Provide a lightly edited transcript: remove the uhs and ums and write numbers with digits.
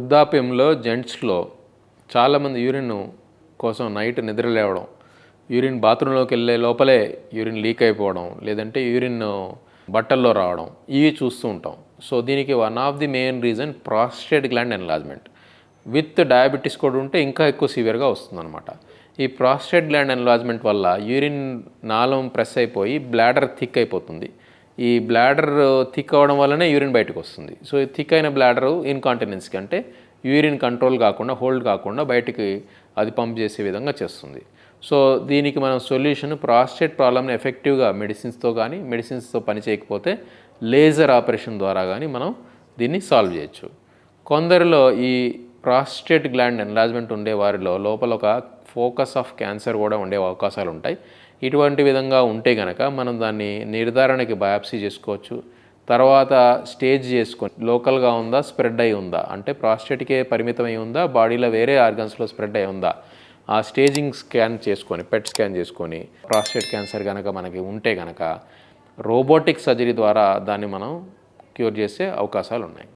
వృద్ధాప్యంలో జెంట్స్లో చాలామంది యూరిన్ కోసం నైట్ నిద్ర లేవడం, యూరిన్ బాత్రూంలోకి వెళ్ళే లోపలే యూరిన్ లీక్ అయిపోవడం, లేదంటే యూరిన్ బట్టల్లో రావడం, ఇవి చూస్తూ ఉంటాం. సో దీనికి one of the main reason prostate gland enlargement. With diabetes కూడా ఉంటే ఇంకా ఎక్కువ సివియర్గా వస్తుందన్నమాట. ఈ ప్రాస్టేట్ గ్లాండ్ ఎన్లార్జ్మెంట్ వల్ల యూరిన్ నాళం ప్రెస్ అయిపోయి బ్లాడర్ థిక్ అయిపోతుంది. ఈ బ్లాడర్ థిక్ అవ్వడం వల్లనే యూరిన్ బయటకు వస్తుంది. సో ఈ థిక్ అయిన బ్లాడరు ఇన్కాంటినెన్స్కి, అంటే యూరిన్ కంట్రోల్ కాకుండా, హోల్డ్ కాకుండా బయటికి అది పంప్ చేసే విధంగా చేస్తుంది. సో దీనికి మనం సొల్యూషన్, ప్రాస్టేట్ ప్రాబ్లమ్ని ఎఫెక్టివ్గా మెడిసిన్స్తో కానీ, మెడిసిన్స్తో పని చేయకపోతే లేజర్ ఆపరేషన్ ద్వారా కానీ మనం దీన్ని సాల్వ్ చేయొచ్చు. కొందరిలో ఈ ప్రాస్టేట్ గ్లాండ్ ఎన్లార్జ్మెంట్ ఉండే వారిలో లోపల ఒక ఫోకస్ ఆఫ్ క్యాన్సర్ కూడా ఉండే అవకాశాలు ఉంటాయి. ఇటువంటి విధంగా ఉంటే కనుక మనం దాన్ని నిర్ధారణకి బయాప్సీ చేసుకోవచ్చు. తర్వాత స్టేజ్ చేసుకొని లోకల్గా ఉందా, స్ప్రెడ్ అయి ఉందా, అంటే ప్రాస్టేట్కే పరిమితమై ఉందా, బాడీలో వేరే ఆర్గన్స్లో స్ప్రెడ్ అయి ఉందా, ఆ స్టేజింగ్ స్కాన్ చేసుకొని, పెట్ స్కాన్ చేసుకొని ప్రాస్టేట్ క్యాన్సర్ కనుక మనకి ఉంటే కనుక రోబోటిక్ సర్జరీ ద్వారా దాన్ని మనం క్యూర్ చేసే అవకాశాలు ఉన్నాయి.